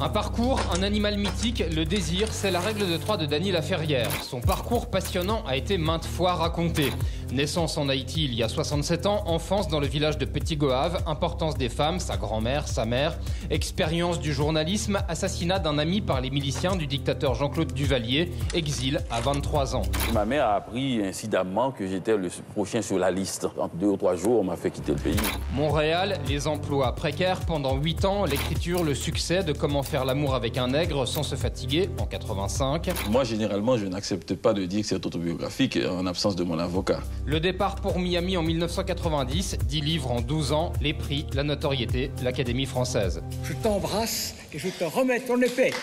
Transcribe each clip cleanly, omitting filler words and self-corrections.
Un parcours, un animal mythique, le désir, c'est la règle de 3 de Dany Laferrière. Son parcours passionnant a été maintes fois raconté. Naissance en Haïti il y a 67 ans, enfance dans le village de Petit-Goâve, importance des femmes, sa grand-mère, sa mère, expérience du journalisme, assassinat d'un ami par les miliciens du dictateur Jean-Claude Duvalier, exil à 23 ans. Ma mère a appris incidemment que j'étais le prochain sur la liste. En 2 ou 3 jours, on m'a fait quitter le pays. Montréal, les emplois précaires pendant 8 ans, l'écriture, le succès de Comment faire l'amour avec un nègre sans se fatiguer en 85. Moi, généralement, je n'accepte pas de dire que c'est autobiographique en absence de mon avocat. Le départ pour Miami en 1990, 10 livres en 12 ans, les prix, la notoriété, l'Académie française. Je t'embrasse et je te remets ton épée.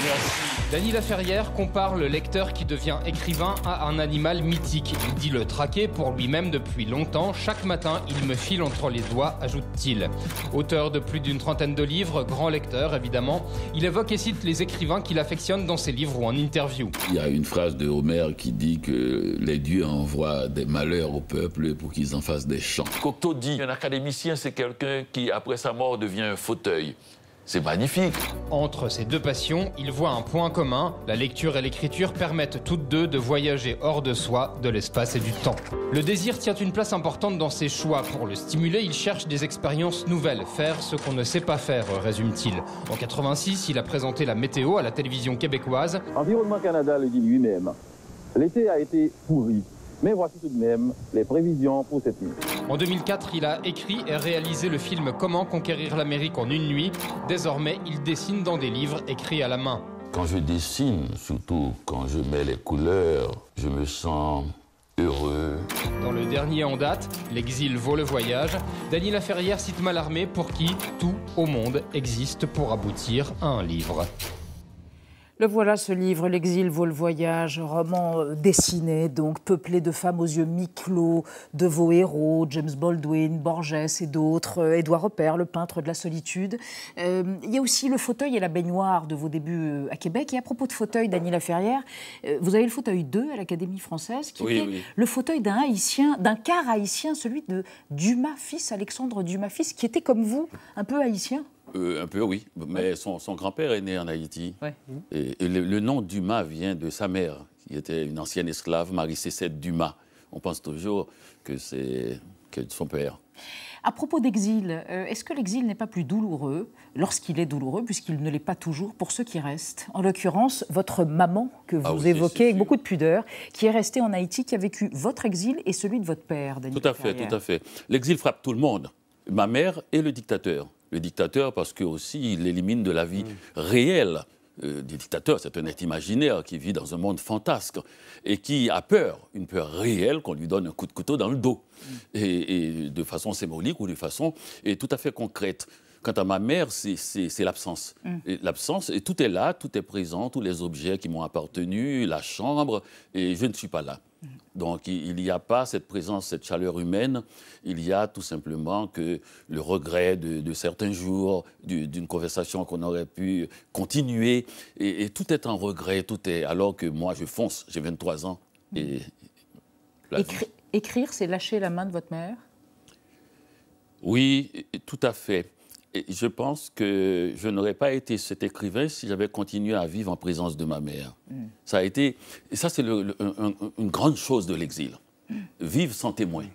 Merci. Dany Laferrière compare le lecteur qui devient écrivain à un animal mythique. Il dit le traquer pour lui-même depuis longtemps. Chaque matin, il me file entre les doigts, ajoute-t-il. Auteur de plus d'une trentaine de livres, grand lecteur évidemment, il évoque et cite les écrivains qu'il affectionne dans ses livres ou en interview. Il y a une phrase de Homère qui dit que les dieux envoient des malheurs au peuple pour qu'ils en fassent des chants. Cocteau dit un académicien, c'est quelqu'un qui, après sa mort, devient un fauteuil. C'est magnifique. Entre ces deux passions, il voit un point commun. La lecture et l'écriture permettent toutes deux de voyager hors de soi, de l'espace et du temps. Le désir tient une place importante dans ses choix. Pour le stimuler, il cherche des expériences nouvelles, faire ce qu'on ne sait pas faire, résume-t-il. En 86, il a présenté la météo à la télévision québécoise. Environnement Canada le dit lui-même. L'été a été pourri. Mais voici tout de même les prévisions pour cette nuit. En 2004, il a écrit et réalisé le film Comment conquérir l'Amérique en une nuit. Désormais, il dessine dans des livres écrits à la main. Quand je dessine, surtout quand je mets les couleurs, je me sens heureux. Dans le dernier en date, L'exil vaut le voyage, Dany Laferrière cite Mallarmé pour qui tout au monde existe pour aboutir à un livre. Le voilà, ce livre, L'exil vaut le voyage, roman dessiné, donc peuplé de femmes aux yeux mi-clos, de vos héros, James Baldwin, Borges et d'autres, Édouard Hopper, le peintre de la solitude. Il y a aussi le fauteuil et la baignoire de vos débuts à Québec. Et à propos de fauteuil, Dany Laferrière, vous avez le fauteuil 2 à l'Académie française, qui était le fauteuil d'un haïtien, d'un quart haïtien, celui de Dumas fils, Alexandre Dumas fils, qui était comme vous, un peu haïtien. Un peu, oui. Mais son grand-père est né en Haïti. Ouais. Et le nom Dumas vient de sa mère, qui était une ancienne esclave, Marie-Cécette Dumas. On pense toujours que c'est son père. À propos d'exil, est-ce que l'exil n'est pas plus douloureux lorsqu'il est douloureux, puisqu'il ne l'est pas toujours pour ceux qui restent? En l'occurrence, votre maman, que vous évoquez avec beaucoup de pudeur, qui est restée en Haïti, qui a vécu votre exil et celui de votre père, Dany Laferrière. Tout à fait. L'exil frappe tout le monde. Ma mère et le dictateur. Le dictateur, parce que aussi, il élimine de la vie réelle. Du dictateur, c'est un être imaginaire qui vit dans un monde fantasque et qui a peur, une peur réelle, qu'on lui donne un coup de couteau dans le dos. Et de façon symbolique ou de façon tout à fait concrète. Quant à ma mère, c'est l'absence. L'absence, et tout est là, tout est présent, tous les objets qui m'ont appartenu, la chambre, et je ne suis pas là. Donc il n'y a pas cette présence, cette chaleur humaine, il y a tout simplement que le regret de certains jours, d'une conversation qu'on aurait pu continuer, et tout est en regret, tout est... Alors que moi je fonce, j'ai 23 ans. Et Écrire, c'est lâcher la main de votre mère? Oui, tout à fait. Et je pense que je n'aurais pas été cet écrivain si j'avais continué à vivre en présence de ma mère. Ça a été... Et ça, c'est une grande chose de l'exil. Vivre sans témoin.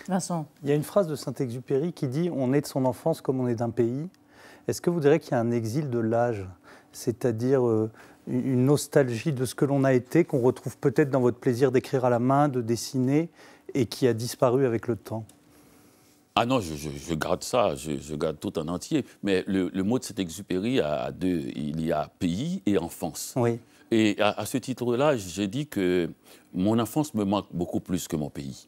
Vincent. Il y a une phrase de Saint-Exupéry qui dit « On est de son enfance comme on est d'un pays ». Est-ce que vous direz qu'il y a un exil de l'âge, c'est-à-dire une nostalgie de ce que l'on a été, qu'on retrouve peut-être dans votre plaisir d'écrire à la main, de dessiner, et qui a disparu avec le temps? Ah non, je garde ça, je garde tout en entier. Mais le mot de Saint-Exupéry a deux. Il y a pays et enfance. Oui. Et à ce titre-là, j'ai dit que mon enfance me manque beaucoup plus que mon pays.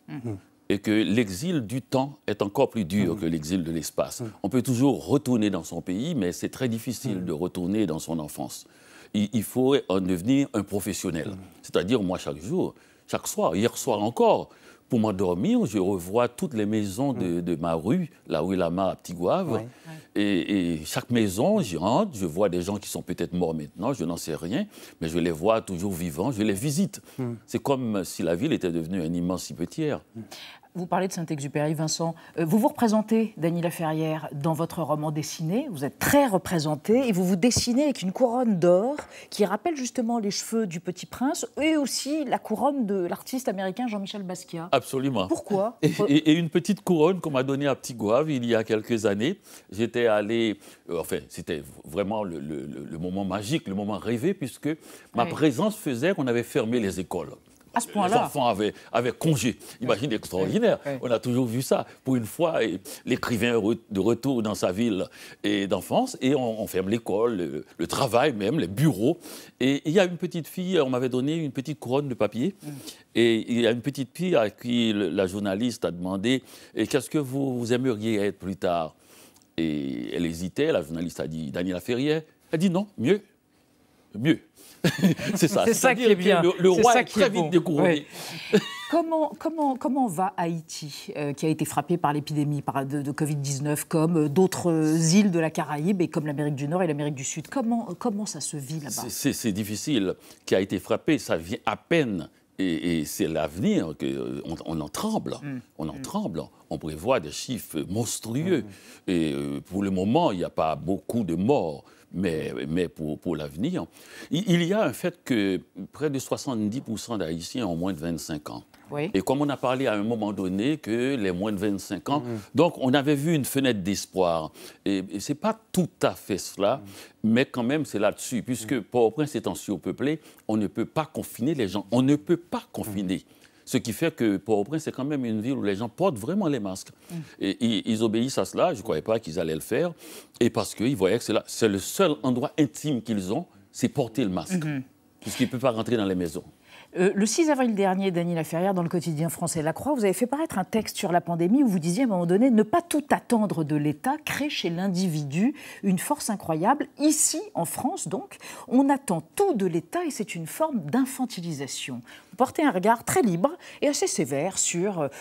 Et que l'exil du temps est encore plus dur que l'exil de l'espace. On peut toujours retourner dans son pays, mais c'est très difficile de retourner dans son enfance. Il faut en devenir un professionnel. C'est-à-dire, moi, chaque jour, chaque soir, hier soir encore, pour m'endormir, je revois toutes les maisons de ma rue, la rue Lamar à Petit-Goâve. Et chaque maison, j'y rentre, je vois des gens qui sont peut-être morts maintenant, je n'en sais rien, mais je les vois toujours vivants, je les visite. C'est comme si la ville était devenue un immense cimetière. Vous parlez de Saint-Exupéry, Vincent. Vous vous représentez, Dany Laferrière, dans votre roman dessiné. Vous êtes très représenté et vous vous dessinez avec une couronne d'or qui rappelle justement les cheveux du Petit Prince et aussi la couronne de l'artiste américain Jean-Michel Basquiat. Absolument. Pourquoi? Et une petite couronne qu'on m'a donnée à Petit Goave il y a quelques années. J'étais allé... c'était vraiment le moment magique, le moment rêvé, puisque ma présence faisait qu'on avait fermé les écoles. À ce point-là. Les enfants avaient congé. Imagine, extraordinaire. On a toujours vu ça. Pour une fois, l'écrivain de retour dans sa ville d'enfance, et on ferme l'école, le travail même, les bureaux. Et il y a une petite fille, on m'avait donné une petite couronne de papier. Et il y a une petite fille à qui la journaliste a demandé « Qu'est-ce que vous aimeriez être plus tard ?» Et elle hésitait, la journaliste a dit « Dany Laferrière ». Elle a dit « Non, mieux. Mieux. » C'est ça. C'est ça qui est bien. Le roi est très vite découronné. Ouais. Comment va Haïti, qui a été frappé par l'épidémie de Covid-19, comme d'autres îles de la Caraïbe et comme l'Amérique du Nord et l'Amérique du Sud? Comment ça se vit là-bas? C'est difficile. Qui a été frappé, ça vient à peine. Et c'est l'avenir qu'on en tremble. On en tremble. On prévoit des chiffres monstrueux. Et pour le moment, il n'y a pas beaucoup de morts. Mais pour l'avenir, il y a un fait que près de 70% d'Haïtiens ont moins de 25 ans. Oui. Et comme on a parlé à un moment donné que les moins de 25 ans, donc on avait vu une fenêtre d'espoir. Et ce n'est pas tout à fait cela, mais quand même c'est là-dessus, puisque Port-au-Prince étant surpeuplé, on ne peut pas confiner les gens. On ne peut pas confiner. Ce qui fait que Port-au-Prince, c'est quand même une ville où les gens portent vraiment les masques. Et ils obéissent à cela. Je ne croyais pas qu'ils allaient le faire. Et parce qu'ils voyaient que c'est le seul endroit intime qu'ils ont, c'est porter le masque. Puisqu'ils ne peuvent pas rentrer dans les maisons. Le 6 avril dernier, Dany Laferrière, dans le quotidien français La Croix, vous avez fait paraître un texte sur la pandémie où vous disiez à un moment donné « Ne pas tout attendre de l'État crée chez l'individu une force incroyable. Ici, en France, donc, on attend tout de l'État et c'est une forme d'infantilisation. » Vous portez un regard très libre et assez sévère sur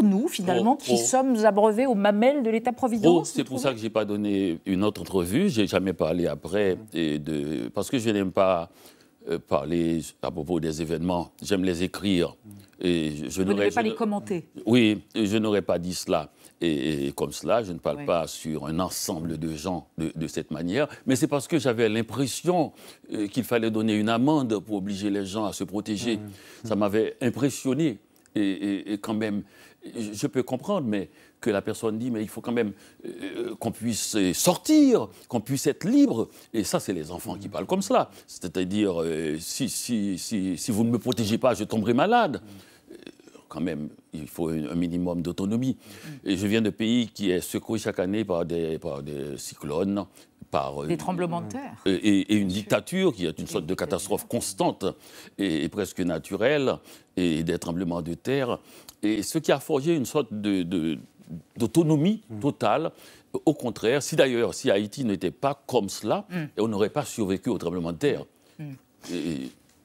nous, finalement, qui sommes abreuvés aux mamelles de l'État-providence. C'est pour ça que je n'ai pas donné une autre entrevue. Je n'ai jamais parlé après, parce que je n'aime pas... parler à propos des événements, j'aime les écrire. Et vous ne devez pas les commenter. Oui, je n'aurais pas dit cela. Et comme cela, je ne parle pas sur un ensemble de gens de cette manière, mais c'est parce que j'avais l'impression qu'il fallait donner une amende pour obliger les gens à se protéger. Ça m'avait impressionné. Et quand même, je peux comprendre, mais que la personne dit, mais il faut quand même qu'on puisse sortir, qu'on puisse être libre. Et ça, c'est les enfants qui parlent comme cela. C'est-à-dire, si vous ne me protégez pas, je tomberai malade. Quand même, il faut un minimum d'autonomie. Et je viens de pays qui est secoué chaque année par des cyclones, par des tremblements de terre. Et une dictature qui est une sorte de catastrophe constante et presque naturelle, et des tremblements de terre. Et ce qui a forgé une sorte d'autonomie totale. Au contraire, si Haïti n'était pas comme cela, on n'aurait pas survécu au tremblement de terre.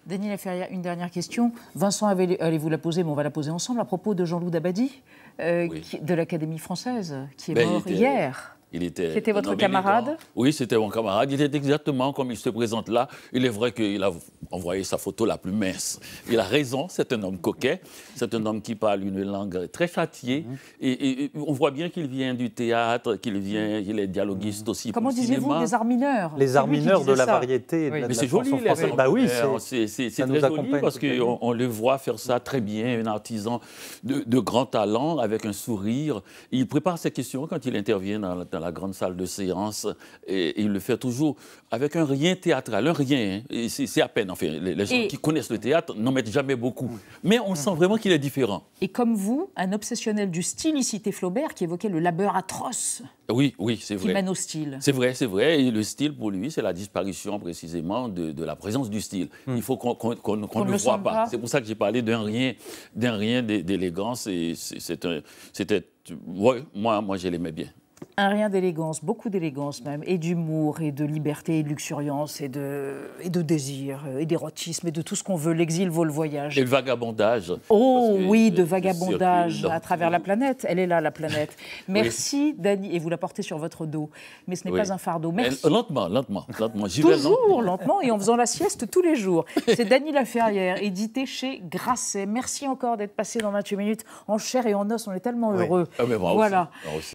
Dany Laferrière, une dernière question. Vincent, allez vous la poser, mais on va la poser ensemble, à propos de Jean-Loup Dabadi, de l'Académie française, qui est mort hier. C'était votre camarade? Oui, c'était mon camarade. Il était exactement comme il se présente là. Il est vrai qu'il a envoyé sa photo la plus mince. Il a raison, c'est un homme coquet. C'est un homme qui parle une langue très châtiée. Et on voit bien qu'il vient du théâtre, qu'il est dialoguiste aussi. Comment disiez-vous, des arts mineurs? Les arts mineurs de la variété. Mais c'est joli, les arts mineurs. Bah oui, c'est très joli parce qu'on le voit faire ça très bien. Un artisan de grand talent, avec un sourire. Il prépare ses questions quand il intervient dans la grande salle de séance, et il le fait toujours avec un rien théâtral, un rien. Hein. C'est à peine, enfin, les gens qui connaissent le théâtre n'en mettent jamais beaucoup. Mais on sent vraiment qu'il est différent. Et comme vous, un obsessionnel du style, il citait Flaubert, qui évoquait le labeur atroce. Oui, c'est vrai. Qui mène au style. C'est vrai. Et le style, pour lui, c'est la disparition précisément de la présence du style. Il faut qu'on ne le voit pas. C'est pour ça que j'ai parlé d'un rien d'élégance. C'était... moi, je l'aimais bien. Un rien d'élégance, beaucoup d'élégance même, et d'humour, et de liberté, et de luxuriance, et de désir, et d'érotisme, et de tout ce qu'on veut. L'exil vaut le voyage. Et le vagabondage. Oh oui, de le vagabondage circule à travers la planète. Elle est là, la planète. Merci, Dany. Et vous la portez sur votre dos. Mais ce n'est pas un fardeau. Merci. Lentement. J'y vais Toujours lentement et en faisant la sieste tous les jours. C'est Dany Laferrière, édité chez Grasset. Merci encore d'être passé dans 28 minutes en chair et en os. On est tellement heureux. Ah, mais moi voilà. aussi.